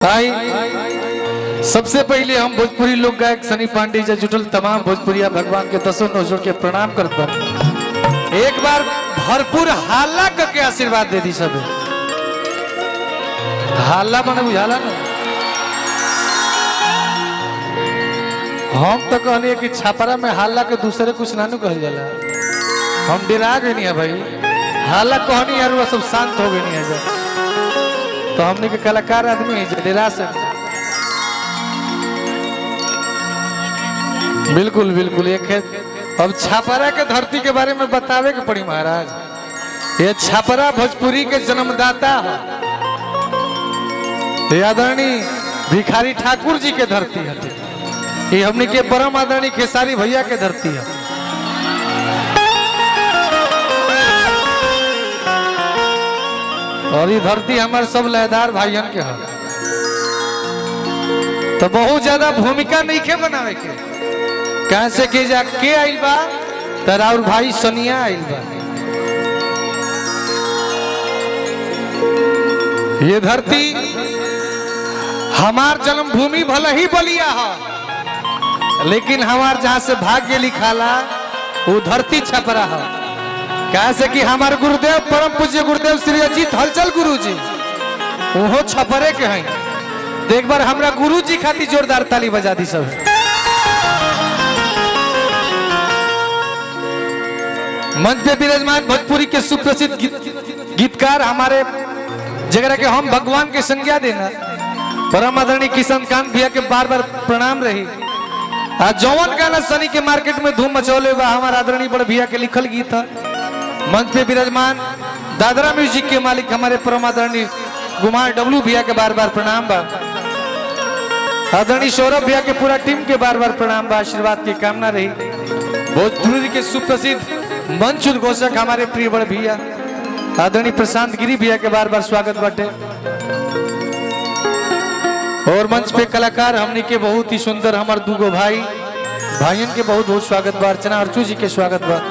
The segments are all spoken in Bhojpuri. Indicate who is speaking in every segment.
Speaker 1: भाई सबसे पहले हम भोजपुरी लोक गायक सनी पांडे जी जुटल तमाम भोजपुरिया भगवान के दसों नौ जोड़ के प्रणाम करता एक बार भरपूर हल्ला करके आशीर्वाद दे दी सब। हल्ला माने बुझाला ना, हम तो कहने कि छापरा में हल्ला के दूसरे कुछ नानू कह जाला। हम डरा गए नहीं है भाई, हल्ला कहनी यार वो सब शांत हो गए नहीं है। तो हमने के कलाकार आदमी है डेरा से बिल्कुल बिल्कुल एक है। अब छापरा के धरती के बारे में बतावे के पड़ी महाराज। ये छापरा भोजपुरी के जन्मदाता है, आदरणीय भिखारी ठाकुर जी के धरती है। ये हमने के परम आदरणीय खेसारी भैया के धरती है। और ये धरती हमारे सब लयदार भाइयों के है। तो बहुत ज्यादा भूमिका नहीं के बनावे के कैसे के जा के आइल बा तरा और भाई सोनिया आइल बा। ये धरती हमार जन्मभूमि भले ही बलिया है, लेकिन हमार जहां से भाग्य लिखाला वो धरती छपरा है। कैसे कि हमारे गुरुदेव परम पूज्य गुरुदेव श्री अजीत हलचल गुरु जी वो छपरे के हैं। तो एक बार हमरा गुरु जी खातिर जोरदार ताली बजा दी सब। मंच पे विराजमान भोजपुरी के सुप्रसिद्ध गीतकार हमारे जगह के हम भगवान के संज्ञा देना परम आदरणीय किशन कांत भैया के बार बार प्रणाम रही। आज जौवन गाना सनी के मार्केट में धूम मचौले बा हमारे आदरणीय बड़ भैया के लिखल गीत है। मंच पे विराजमान दादरा म्यूजिक के मालिक हमारे परम आदरणीय कुमार डब्लू भैया के बार बार प्रणाम बा। आदरणीय सौरभ भैया के पूरा टीम के बार बार प्रणाम बा, आशीर्वाद की कामना रही। भोजपुरी के सुप्रसिद्ध मंच उद्घोषक हमारे प्रिय बड़ भैया आदरणीय प्रशांत गिरी भैया के बार बार स्वागत बाटे। और मंच पे कलाकार हमने के बहुत ही सुंदर हमारे दूगो भाइयों के बहुत बहुत स्वागत बा। अर्चना अर्चू जी के स्वागत बा।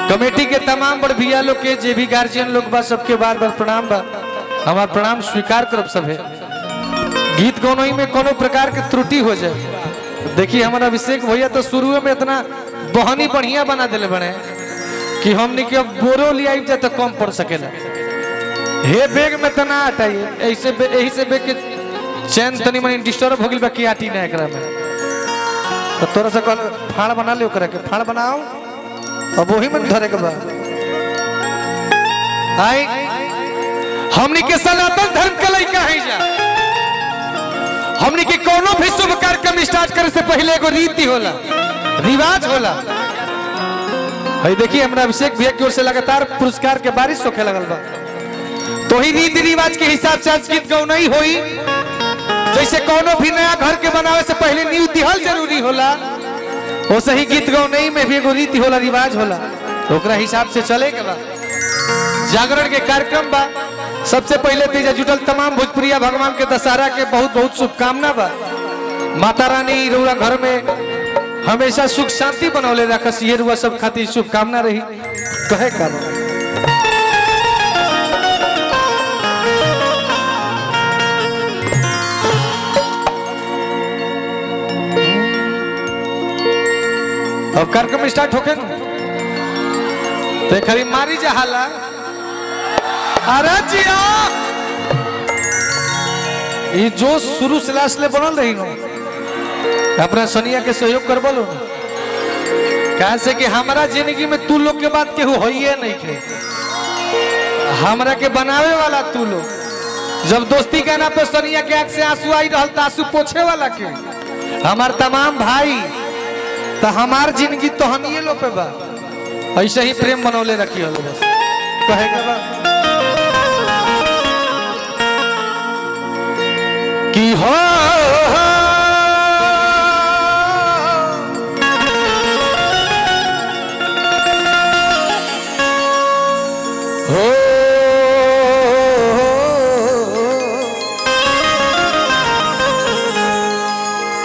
Speaker 1: कमेटी के तमाम बड़ भैया लोग के जे भी गार्जियन लोग बा सबके बार बार प्रणाम बा। हमार प्रणाम स्वीकार करब सब है। गीत गौनई में कोनो प्रकार के त्रुटि हो जाए देखिए हमारा अभिषेक भैया तो शुरू में इतना बहनी बढ़िया बना दिले बने कि हमने के बोरो लिया जाए तो कम पड़ सकेला। हे बैग में तना हटाइए ऐसे यही से बैग के चैन तनी मनी डिस्टर्ब हो गई बाकी आटी ना एकरा में। तो तोरा से कल फाड़ बना लियो करे के फाड़ बनाओ अब वही में धरे के बाद आई हमनी के सनातन धर्म के लइका है जा। हमनी के कोनो भी शुभ कार्यक्रम स्टार्ट करे से पहले एगो रीति होला, रिवाज होला। भाई देखिए हमरा अभिषेक भैया की ओर से लगातार पुरस्कार के बारिश होखे लगल बा। तो ही रीति रिवाज के हिसाब से आज गीत गौ नहीं होई। जैसे कोनो भी नया घर के बनावे से पहले नींव दिहल जरूरी होला, वैसे ही गीत गौ नहीं में भी एगो रीति होला, रिवाज होला। तो ओकरा हिसाब से चले के बा। जागरण के कार्यक्रम बा। सबसे पहले तेजा जुटल तमाम भोजपुरिया भगवान के दशहरा के बहुत बहुत शुभकामना बा। माता रानी रउरा घर में हमेशा सुख शांति बनौले रखस, ये रुआ सब खातिर शुभकामना रही। कहे का अब कार्यक्रम स्टार्ट होके ना तो खरी मारी जा हाला। अरे जिया ये जो शुरू से लास्ट ले बनल रही नो अपना सोनिया के सहयोग कर बोलो कैसे कि हमारा जिंदगी में तू लोग के बात केहू होइए नहीं के हमरा के बनावे वाला तू लोग। जब दोस्ती के ना पे सोनिया के आंख से आंसू आई रहल आंसू पोछे वाला के हमार तमाम भाई तो हमार जिंदगी तो हम ये लो पे बा। ऐसे ही प्रेम बनौले रखिए बस कहेगा बा कि हो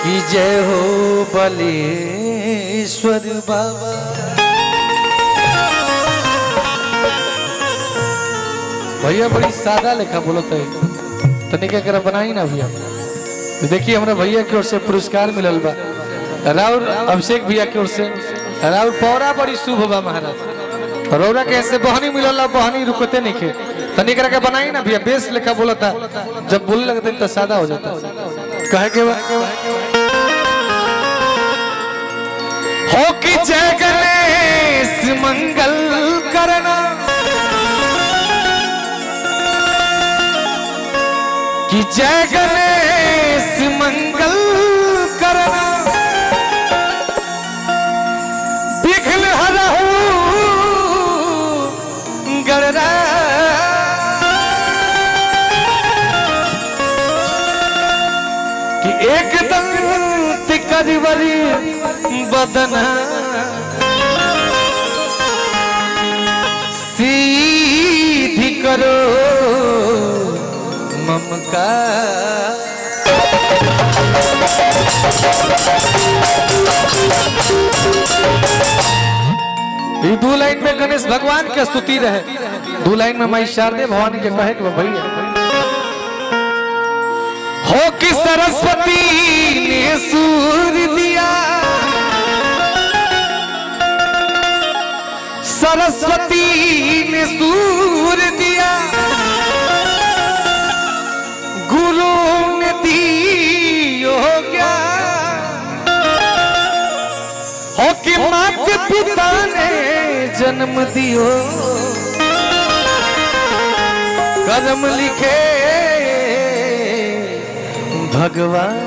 Speaker 1: कि जय हो बलेश्वर बाबा। भैया बड़ी सादा लेखा बोलते है, तनिक एकरा बनाई ना भैया। देखिए हमारे भैया की ओर से पुरस्कार मिलल बा राउर अभिषेक भैया की ओर से राउर पौरा बड़ी शुभ बा महाराज रौरा के ऐसे बहनी मिलल बहनी रुकते नहीं खे तनी करा के बनाई ना भैया बेस लेखा बोलता जब बोलने लगते तो सादा हो जाता कहे के हो कि जय गणेश मंगल करना कि जय गणेश मंगल करना विघ्न हरहु गणरा कि एक दंत करिवरी बदना सीधी करो ममका ये दो लाइन में गणेश भगवान की स्तुति रहे, दो लाइन में माई शारदे भवानी के कहे कि भैया हो कि सरस्वती ने सूर दिया, सरस्वती ने सूर दिया, गुरु ने दियो ज्ञान, हो कि माता पिता ने जन्म दियो, कर्म लिखे भगवान।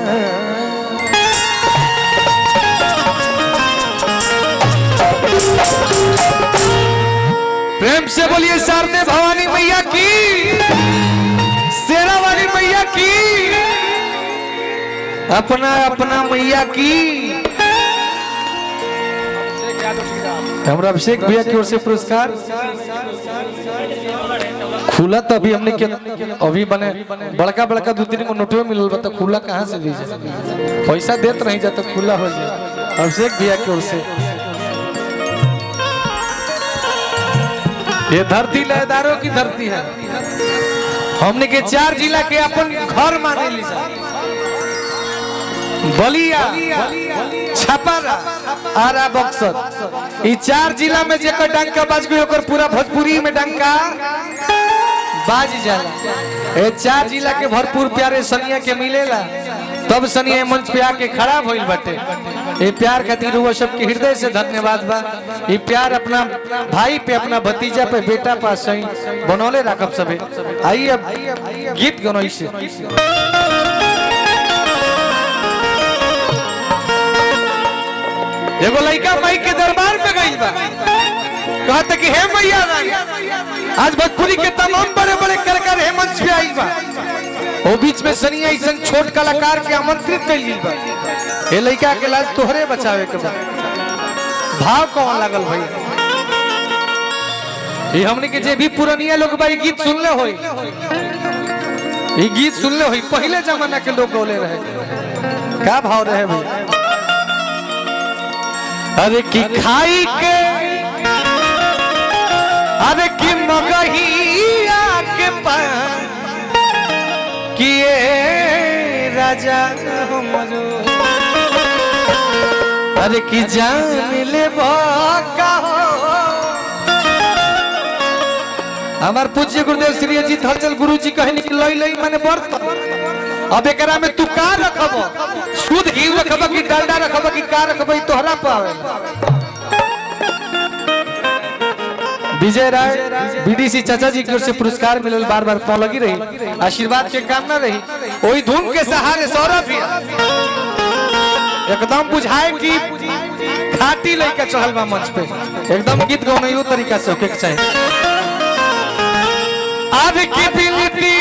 Speaker 1: प्रेम से बोलिए शारदे भवानी मैया की, शेरा वाली मैया की, अपना अपना मैया की। हमारा अभिषेक भैया की ओर से पुरस्कार खुला तो अभी हमने के अभी बने बड़का बड़का दो तीन को नोटवे मिलल बता खुला कहाँ से दीजिए, पैसा देते नहीं जाता खुला हो जाए। अभिषेक भैया की ओर से ये धरती लयदारों की धरती है, हमने के 4 जिला के अपन घर माने लीजा, बलिया, छपरा, आरा, बक्सर, ये 4 जिला में जेकर डंका बाज गई ओकर पूरा भोजपुरी में डंका बाज जाला। ये 4 जिला के भरपूर प्यारे सनिया के मिलेला, तब सनिया मंच पे आके खड़ा भइल बाटे। ये प्यार खातिर वो सबके हृदय से धन्यवाद बा। ये प्यार अपना भाई पे, अपना भतीजा पे, बेटा पे सही बनौले रखब सबे। आइए अब गीत गनोई से एगो लड़का माई के दरबार में गई बा, कहते कि हे मैया आज भोजपुरी के तमाम बड़े बड़े कलाकार हे मंच पे आई बा, वो बीच में सनिया ऐसा छोट कलाकार के आमंत्रित कइल बा। ये लड़का के लाज तोहरे बचावे के बा। भाव कौन लागल भाई? ये हमने के जे भी पुरानिया लोग बा गीत सुनले होई, ये गीत सुनले होई, पहले जमाना के लोग बोले रहे। क्या भाव रहे भाई? अरे की खाई के, अरे की मगहिया के पान किए राजा हमरो, अरे की जान ले का हो। हमार पूज्य गुरुदेव श्री अजीत हलचल गुरु जी कहनी कि लई लई माने बर्त, अब एकरा में तू का रखब, शुद्ध घी रखब कि डालडा रखब कि का रखब, तोहरा पावे। विजय राय बीडीसी चाचा जी की ओर से पुरस्कार मिलल, बार बार पाँव लगी रही, आशीर्वाद के कामना रही। वही धूम के सहारे सौरभ एकदम बुझाए कि खाटी लइका चढ़ल बा मंच पे, एकदम गीत गौनइयो तरीका से होके चाहिए। आज की बिनती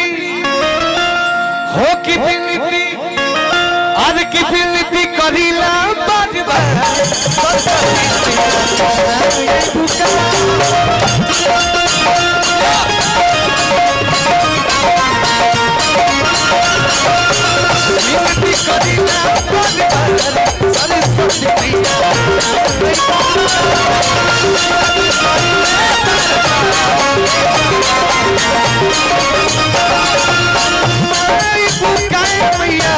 Speaker 1: हो की बिनती, आज की बिनती करीला बार बार, मैया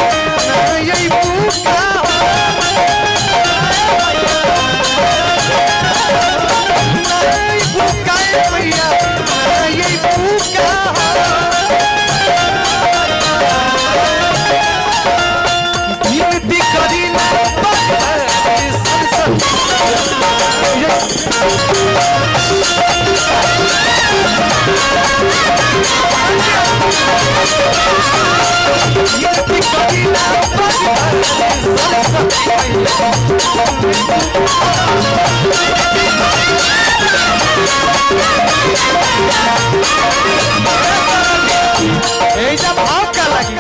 Speaker 1: भाव का लगी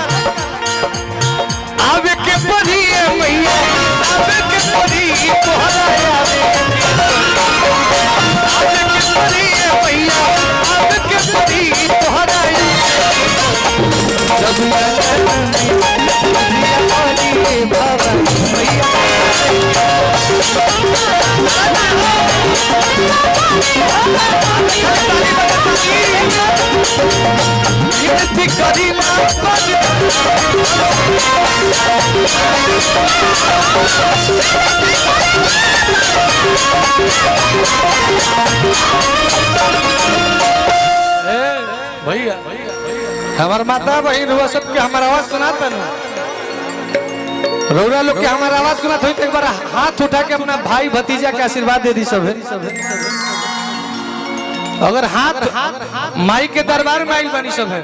Speaker 1: आवे के परी मैया आवे के परी तोहरा आवे के परी मैया आवे के परी तोहरा जब भैया हमार माता बहन रुआ सबके हमारा आवाज सुनाता ना रौरा लोग के हमारा आवाज सुनात हो एक बार हाथ उठा के अपना भाई भतीजा के आशीर्वाद दे दी सब अगर हाथ माई के दरबार में आइल बनी सब है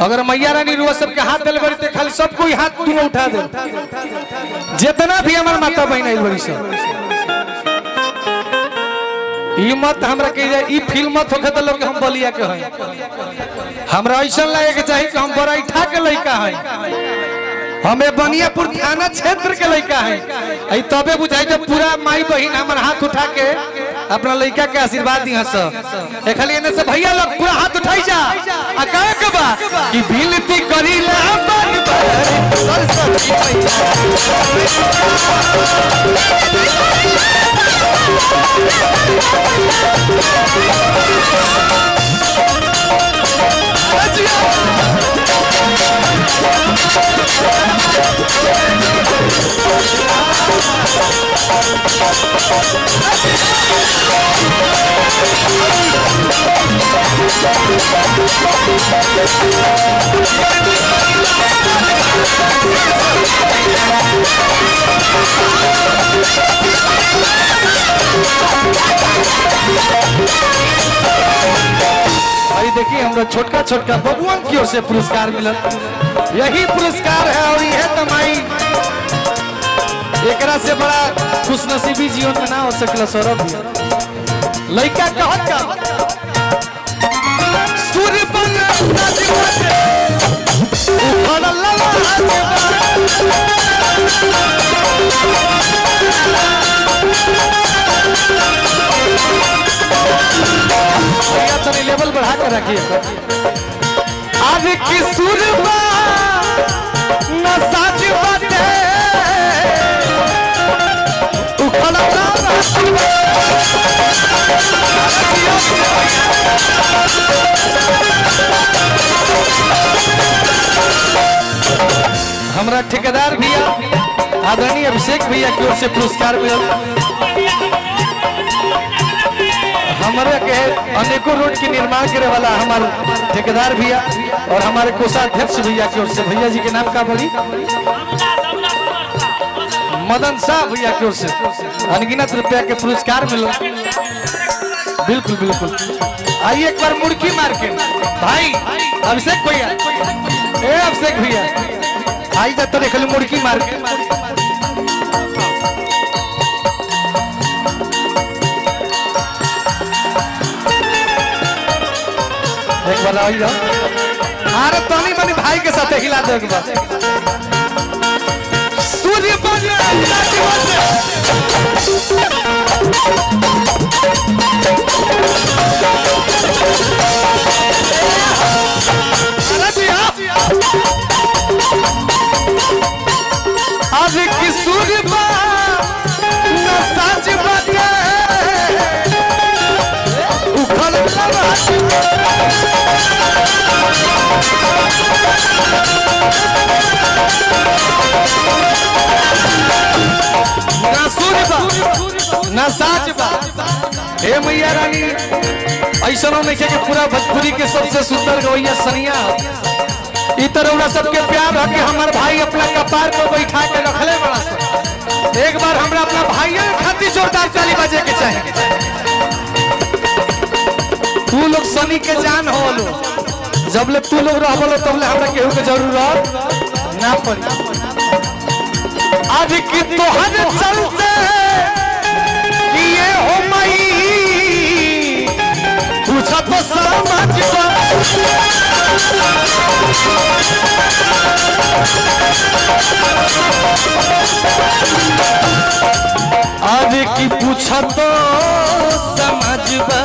Speaker 1: अगर मैया रानी रुआ सबके हाथ दिल बड़ी तो खाली सब कोई हाथ तुम उठा दे जितना भी हमार माता बहन आइल बड़ी सब ई मत हमरा के ई फिल्म मत होखे त लोग हम बलिया के हैं हमरा ऐसा लगे के चाहिए कि हम बरैठा के लइका हैं हमें बनियापुर थाना क्षेत्र के लइका हैं आई तबे बुझाई जब पूरा माई बहन हमर हाथ उठा के अपना लइका के आशीर्वाद दिया स ए खाली एने से भैया लोग पूरा हाथ उठाई जा आ कहे के बा कि विनती करीला बन सरस्वती देखिए हमरा छोटका छोटका भगवान की ओर से पुरस्कार मिला यही पुरस्कार है और यह तमाई एकरा से बड़ा खुशनसीबी जीवन में ना हो सकला सौरभ लइका कहत का सूर्य बन तनी लेवल बढ़ा कर रखिए आज की सुरमा न साच बाटे उखड़ा हमरा ठेकेदार भैया आदरणीय अभिषेक भैया की ओर से पुरस्कार मिला हमारे के अनेकों रोड के निर्माण करे वाला हमारे ठेकेदार भैया और हमारे कोषाध्यक्ष भैया की ओर से भैया जी के नाम का बोली मदन शाह भैया की ओर से अनगिनत रुपया के पुरस्कार मिला बिल्कुल बिल्कुल आइए एक बार मुड़की मार के भाई अभिषेक भैया ए अभिषेक भैया आई जाता देख लो मुड़की मार के एक बार आइए अरे तनी मनी भाई के साथ हिला दो एक बार सूर्य आज की सूर्य साच बाटे उखल ना सूर्य ना साच बा हे मैया रानी ऐसा नहीं कि पूरा भोजपुरी के सबसे सुंदर गवैया सनिया ई तरह सबके प्यार है कि हमारे भाई अपना कपार को बैठा के रखले बड़ा एक बार हमरा अपना भाइयों खातिर जोरदार ताली बजे के चाहिए तू लोग सनी के जान हो लो जब ले तू लोग रहबलो तब ले हमरा केहू के जरूरत ना पड़ी। आज की तोहर चलते कि ये हो मई पूछा तो समझबा आज की पूछा तो समझबा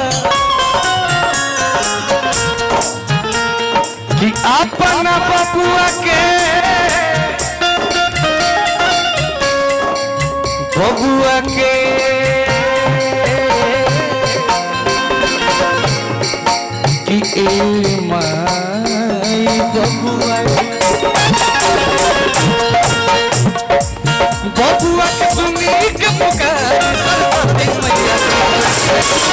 Speaker 1: कि अपना बबुआ के कि ए माई बबुआ के सुनी के पुकार सरस्वती मैया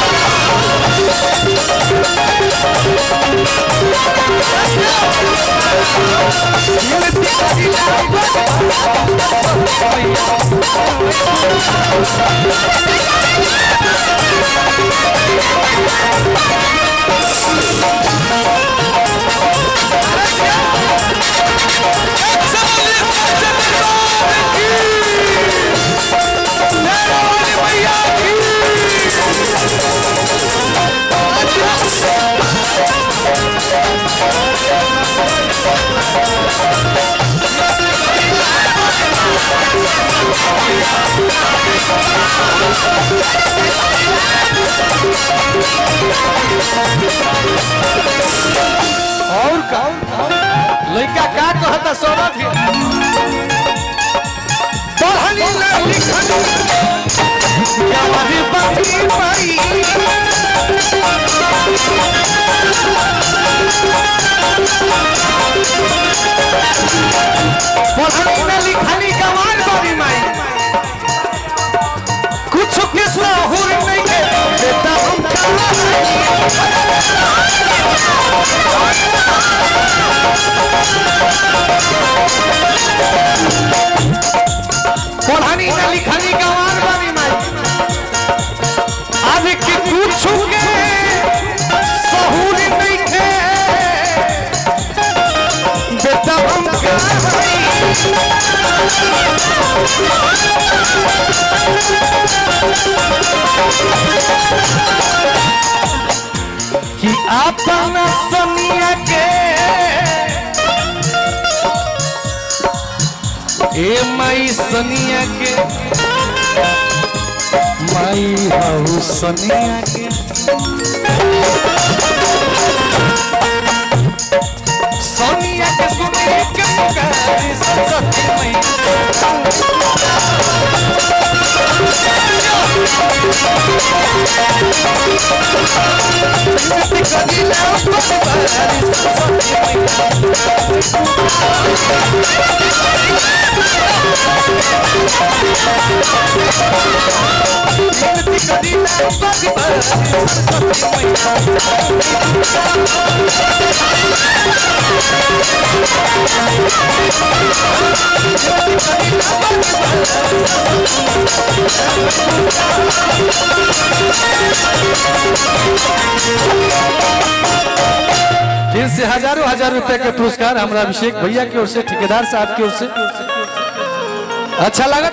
Speaker 1: और का लड़का का कहता सोना भी पढ़नी ना लिखनी क्या वाली बाकी पाई पढ़नी ना लिखनी कमाल बारी माई कुछ किस्सा हुर नहीं के बेटा हम पढ़नी ना लिखनी गवार बानी माई आज की कुछ के सहूर नहीं थे बेटा हम कि अपना सनिया के ए माई सनिया के माई हाउ सनिया के सोनिया के सुने के पुकार सरस्वती दिन से हजारों हजार रुपए के पुरस्कार हमारा अभिषेक भैया की ओर से ठेकेदार साहब की ओर से अच्छा लगा।